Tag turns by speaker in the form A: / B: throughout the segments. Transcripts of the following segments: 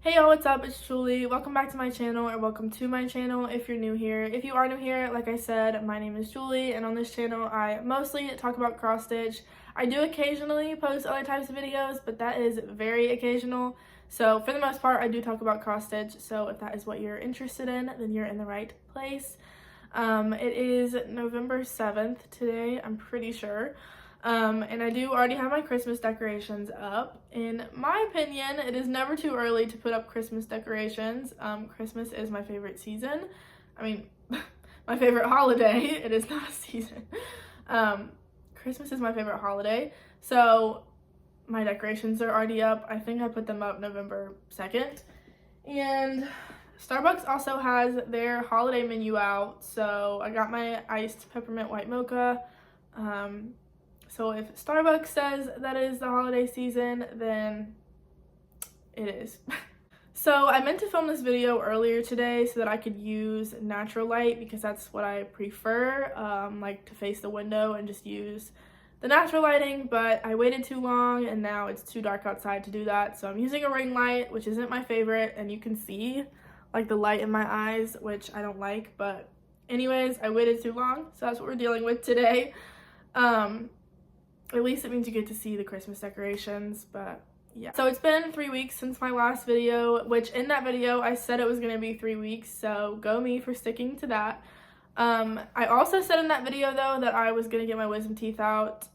A: Hey y'all, what's up? It's Julie. Welcome back to my channel, or welcome to my channel if you're new here. If you are new here, like I said, my name is Julie, and on this channel I mostly talk about cross stitch. I do occasionally post other types of videos, but that is very occasional. So for the most part, I do talk about cross stitch. So if that is what you're interested in, then you're in the right place. It is November 7th today, I'm pretty sure. And I do already have my Christmas decorations up. In my opinion, it is never too early to put up Christmas decorations. Christmas is my favorite season. I mean, my favorite holiday. It is not a season. Christmas is my favorite holiday. So my decorations are already up. I think I put them up November 2nd. And Starbucks also has their holiday menu out. So I got my iced peppermint white mocha. So if Starbucks says that is the holiday season, then it is. So I meant to film this video earlier today so that I could use natural light because that's what I prefer, like to face the window and just use the natural lighting, but I waited too long and now it's too dark outside to do that. So I'm using a ring light, which isn't my favorite, and you can see like the light in my eyes, which I don't like, but anyways, I waited too long, so that's what we're dealing with today. At least it means you get to see the Christmas decorations, but yeah. So it's been 3 weeks since my last video, which in that video I said it was going to be 3 weeks, so go me for sticking to that. I also said in that video though that I was going to get my wisdom teeth out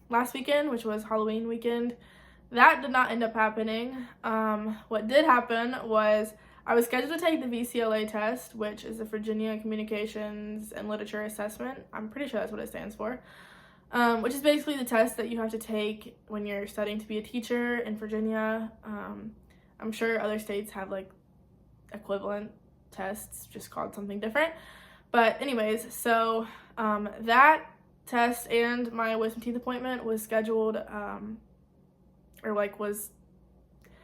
A: last weekend, which was Halloween weekend. That did not end up happening. What did happen was I was scheduled to take the VCLA test, which is the Virginia Communications and Literature Assessment. I'm pretty sure that's what it stands for. Which is basically the test that you have to take when you're studying to be a teacher in Virginia. I'm sure other states have like equivalent tests, just called something different. But anyways, so that test and my wisdom teeth appointment was scheduled, was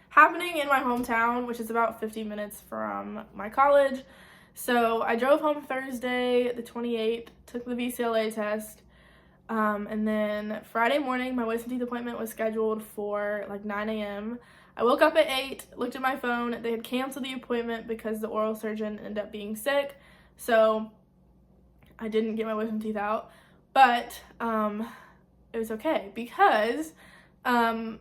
A: happening in my hometown, which is about 50 minutes from my college. So I drove home Thursday, the 28th, took the VCLA test. And then Friday morning, my wisdom teeth appointment was scheduled for like 9 a.m. I woke up at 8, looked at my phone. They had canceled the appointment because the oral surgeon ended up being sick. So I didn't get my wisdom teeth out, but it was okay because, and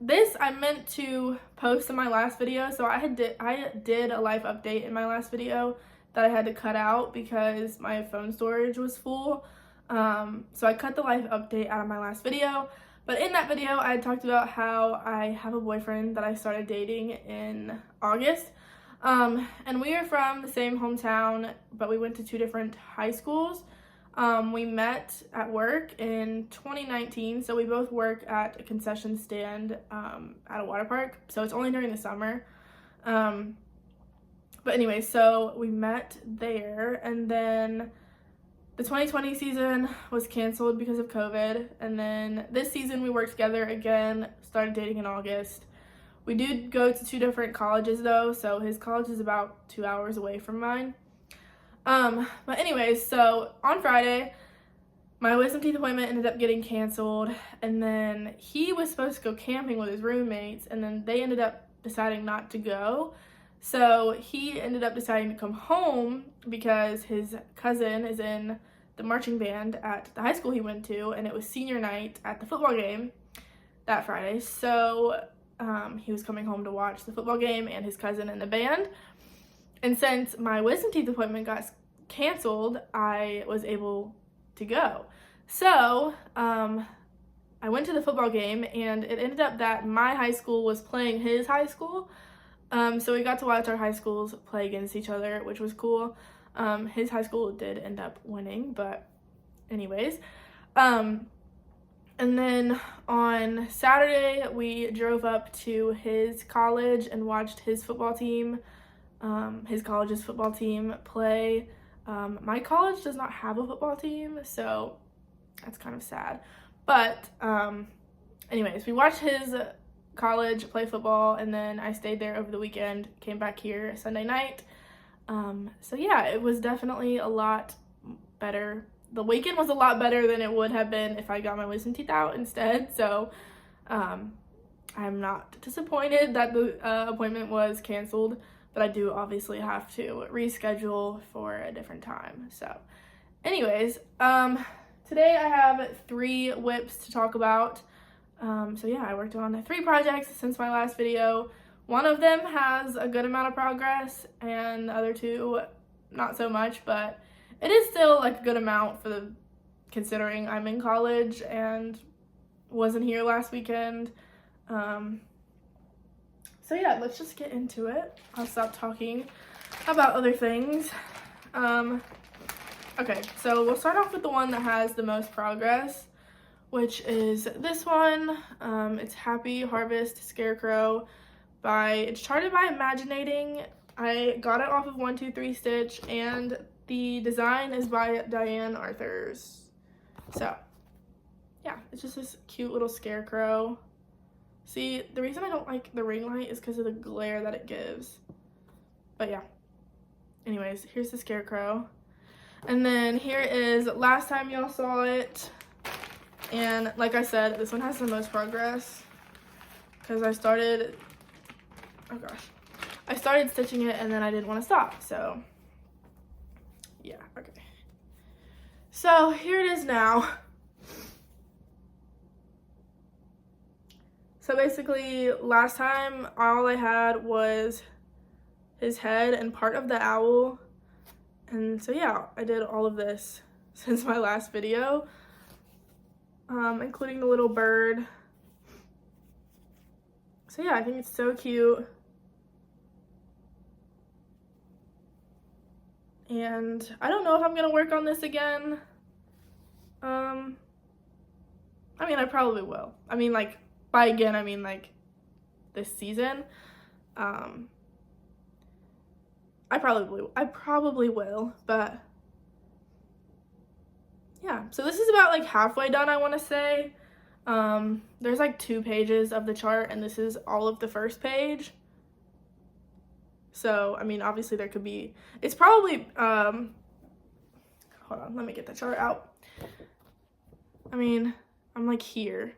A: this I meant to post in my last video. So I did a life update in my last video that I had to cut out because my phone storage was full. So I cut the life update out of my last video, but in that video I talked about how I have a boyfriend that I started dating in August, and we are from the same hometown, but we went to 2 different high schools. We met at work in 2019, so we both work at a concession stand at a water park, so it's only during the summer. But anyway, so we met there, and then the 2020 season was canceled because of COVID, and then this season we worked together again, started dating in August. We did go to 2 different colleges though, so his college is about 2 hours away from mine. But anyways, so on Friday, my wisdom teeth appointment ended up getting canceled, and then he was supposed to go camping with his roommates, and then they ended up deciding not to go. So he ended up deciding to come home because his cousin is in the marching band at the high school he went to, and it was senior night at the football game that Friday. So he was coming home to watch the football game and his cousin in the band. And since my wisdom teeth appointment got canceled, I was able to go. So I went to the football game, and it ended up that my high school was playing his high school. So we got to watch our high schools play against each other, which was cool. His high school did end up winning, but anyways. And then on Saturday, we drove up to his college and watched his football team, his college's football team play. My college does not have a football team, so that's kind of sad. But anyways, we watched his college play football, and then I stayed there over the weekend, came back here Sunday night. So yeah, it was definitely a lot better. The weekend was a lot better than it would have been if I got my wisdom teeth out instead. So I'm not disappointed that the appointment was canceled, but I do obviously have to reschedule for a different time. So anyways, today I have 3 whips to talk about. So yeah, I worked on 3 projects since my last video. One of them has a good amount of progress and the other 2 not so much, but it is still like a good amount for the considering I'm in college and wasn't here last weekend. So yeah, let's just get into it. I'll stop talking about other things. Okay, so we'll start off with the one that has the most progress, which is this one. It's Happy Harvest Scarecrow it's charted by Imaginating. I got it off of 123 Stitch, and the design is by Diane Arthurs. So yeah, it's just this cute little scarecrow. See, the reason I don't like the ring light is because of the glare that it gives. But yeah, anyways, here's the scarecrow. And then here is last time y'all saw it. And like I said, this one has the most progress because I started stitching it and then I didn't want to stop. So yeah, okay. So here it is now. So basically, last time all I had was his head and part of the owl. And so yeah, I did all of this since my last video, including the little bird. So yeah, I think it's so cute. And I don't know if I'm gonna work on this again. I mean, I probably will. I mean, like, by again, I mean, like, this season. I probably will, but yeah. So this is about, like, halfway done, I want to say. There's, like, 2 pages of the chart, and this is all of the first page. So, I mean, obviously there could be, it's probably, hold on, let me get the chart out. I mean, I'm like here,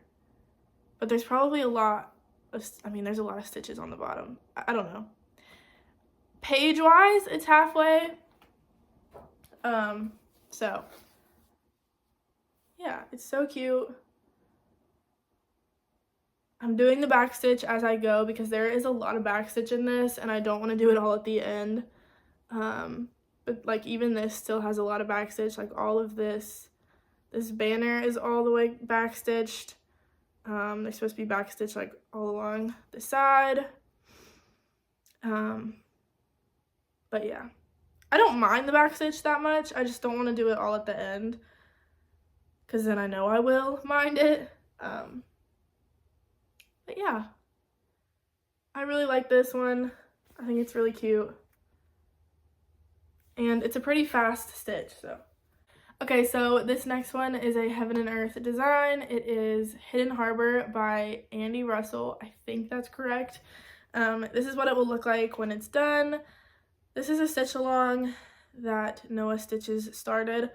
A: but there's probably a lot of, there's a lot of stitches on the bottom. I don't know. Page-wise, it's halfway. So, yeah, it's so cute. I'm doing the back stitch as I go because there is a lot of back stitch in this and I don't want to do it all at the end. But like even this still has a lot of back stitch, like all of this banner is all the way back stitched. They're supposed to be back stitched like all along the side. But yeah, I don't mind the back stitch that much. I just don't want to do it all at the end because then I know I will mind it. But yeah, I really like this one. I think it's really cute. And it's a pretty fast stitch, so. Okay, so this next one is a Heaven and Earth design. It is Hidden Harbor by Andy Russell. I think that's correct. This is what it will look like when it's done. This is a stitch along that Noah Stitches started.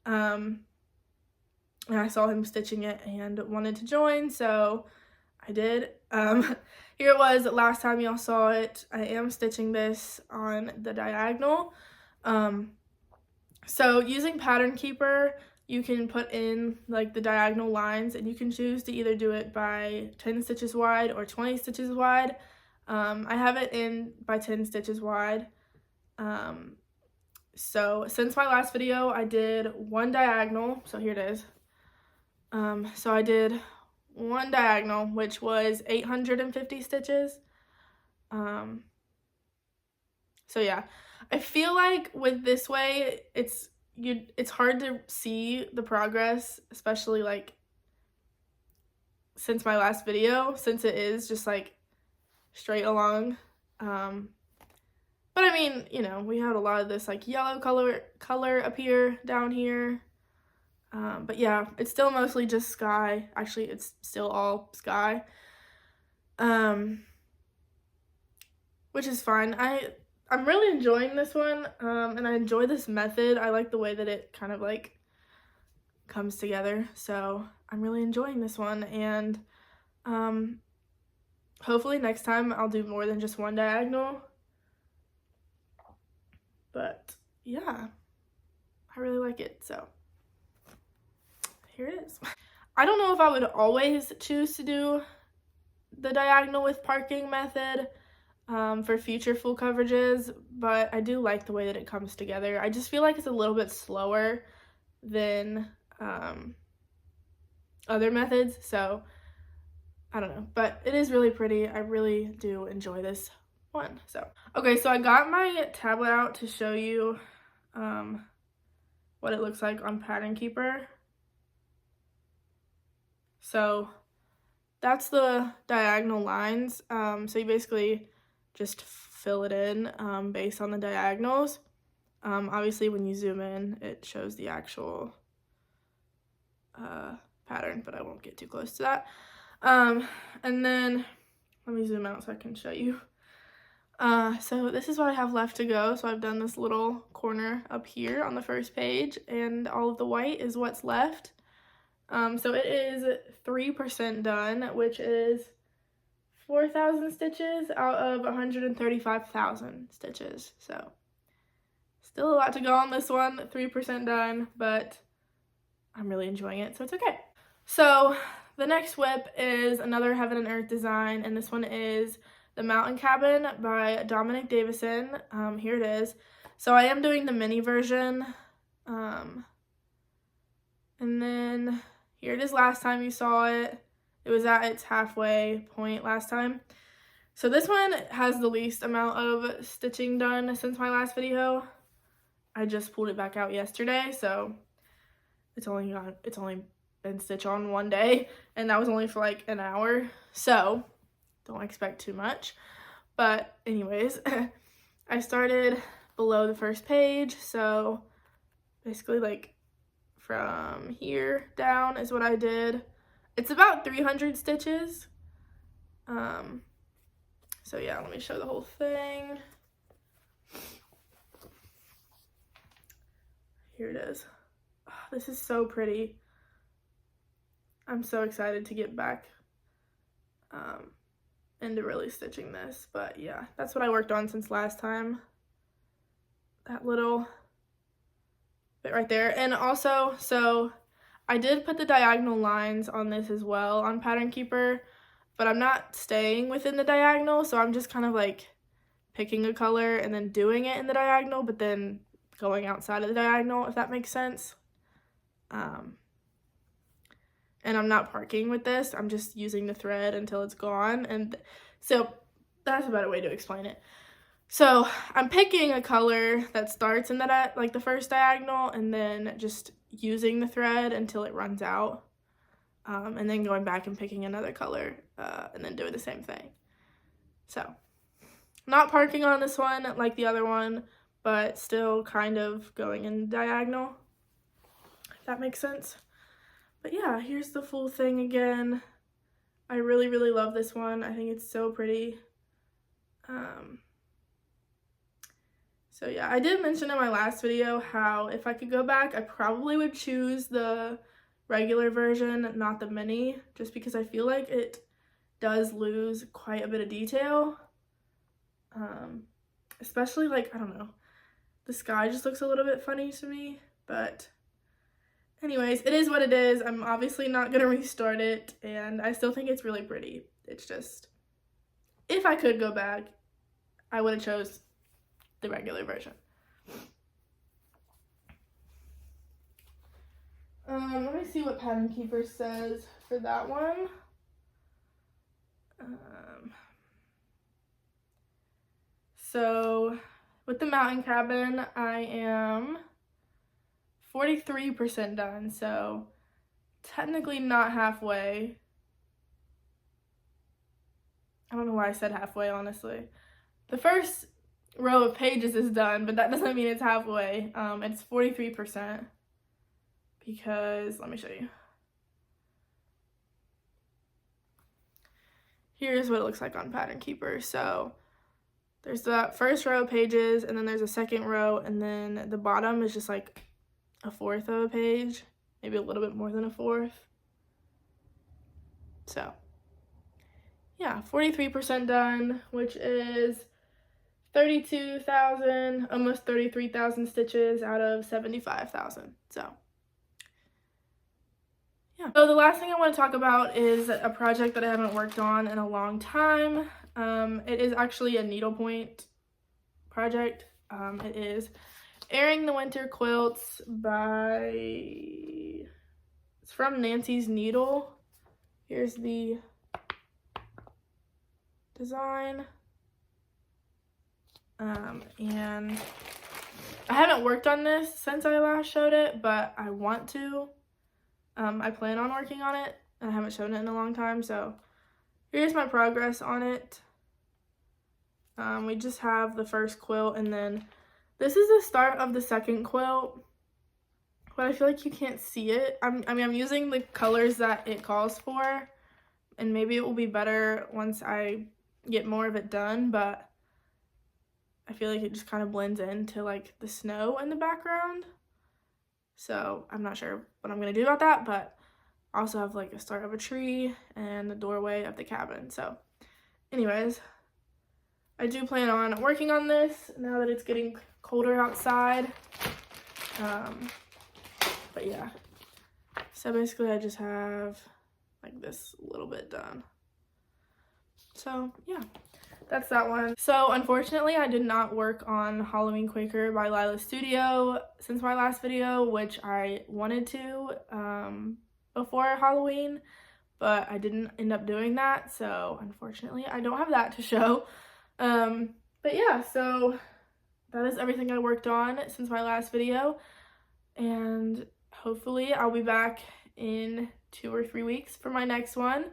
A: And I saw him stitching it and wanted to join, so I did. Here it was last time y'all saw it. I am stitching this on the diagonal. So using Pattern Keeper, you can put in like the diagonal lines and you can choose to either do it by 10 stitches wide or 20 stitches wide. I have it in by 10 stitches wide. So since my last video, I did one diagonal. So here it is. So I did one diagonal, which was 850 stitches. So yeah, I feel like with this way, it's hard to see the progress, especially like since my last video, since it is just like straight along. But I mean, you know, we had a lot of this like yellow color appear down here. But yeah, it's still mostly just sky. Actually, it's still all sky. Which is fine. I'm really enjoying this one, and I enjoy this method. I like the way that it kind of like comes together. So I'm really enjoying this one, and Hopefully next time I'll do more than just one diagonal. But yeah, I really like it, so here it is. I don't know if I would always choose to do the diagonal with parking method for future full coverages, but I do like the way that it comes together. I just feel like it's a little bit slower than other methods, so I don't know, but it is really pretty. I really do enjoy this one. So okay, so I got my tablet out to show you what it looks like on Pattern Keeper. So that's the diagonal lines. So you basically just fill it in based on the diagonals. Obviously when you zoom in, it shows the actual pattern, but I won't get too close to that. And then let me zoom out so I can show you. So this is what I have left to go. So I've done this little corner up here on the first page, and all of the white is what's left. So it is 3% done, which is 4,000 stitches out of 135,000 stitches. So still a lot to go on this one, 3% done, but I'm really enjoying it, so it's okay. So the next whip is another Heaven and Earth design, and this one is The Mountain Cabin by Dominic Davison. Here it is. So I am doing the mini version, and then here it is last time you saw it. It was at its halfway point last time. So this one has the least amount of stitching done since my last video. I just pulled it back out yesterday, so it's only been stitched on one day, and that was only for like an hour, so don't expect too much. But anyways, I started below the first page, so basically like from here down is what I did. It's about 300 stitches. So yeah, let me show the whole thing. Here it is. Oh, this is so pretty. I'm so excited to get back into really stitching this, but yeah, that's what I worked on since last time. That little bit right there. And also, so I did put the diagonal lines on this as well on Pattern Keeper, but I'm not staying within the diagonal, so I'm just kind of like picking a color and then doing it in the diagonal, but then going outside of the diagonal, if that makes sense. And I'm not parking with this, I'm just using the thread until it's gone, and so that's a better way to explain it. So I'm picking a color that starts in that, like the first diagonal, and then just using the thread until it runs out, and then going back and picking another color, and then doing the same thing. So not parking on this one like the other one, but still kind of going in diagonal, if that makes sense. But yeah, here's the full thing again. I really, really love this one. I think it's so pretty. So yeah, I did mention in my last video how if I could go back, I probably would choose the regular version, not the mini, just because I feel like it does lose quite a bit of detail. Especially like, I don't know, the sky just looks a little bit funny to me, but anyways, it is what it is. I'm obviously not gonna restart it, and I still think it's really pretty. It's just, if I could go back, I would have chose the regular version. Let me see what Pattern Keeper says for that one. So with the Mountain Cabin, I am 43% done, so technically not halfway. I don't know why I said halfway, honestly. The first row of pages is done, but that doesn't mean it's halfway. It's 43% because, let me show you. Here's what it looks like on Pattern Keeper. So there's the first row of pages, and then there's a second row, and then the bottom is just like a fourth of a page, maybe a little bit more than a fourth. So yeah, 43% done, which is 32,000, almost 33,000 stitches out of 75,000. So yeah. So the last thing I want to talk about is a project that I haven't worked on in a long time. It is actually a needlepoint project. It is Airing the Winter Quilts by, it's from Nancy's Needle. Here's the design. And I haven't worked on this since I last showed it, but I want to. I plan on working on it. I haven't shown it in a long time, so here's my progress on it. We just have the first quilt, and then this is the start of the second quilt, but I feel like you can't see it. I'm using the colors that it calls for, and maybe it will be better once I get more of it done, but I feel like it just kind of blends into like the snow in the background. So I'm not sure what I'm going to do about that, but I also have like a start of a tree and the doorway of the cabin. So anyways, I do plan on working on this now that it's getting colder outside. But yeah, so basically I just have like this little bit done. So yeah, that's that one. So unfortunately I did not work on Halloween Quaker by Lila's Studio since my last video, which I wanted to before Halloween, but I didn't end up doing that, so unfortunately I don't have that to show. But yeah, so that is everything I worked on since my last video, and hopefully I'll be back in 2 or 3 weeks for my next one.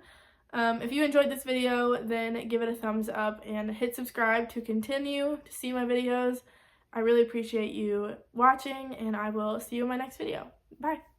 A: If you enjoyed this video, then give it a thumbs up and hit subscribe to continue to see my videos. I really appreciate you watching, and I will see you in my next video. Bye!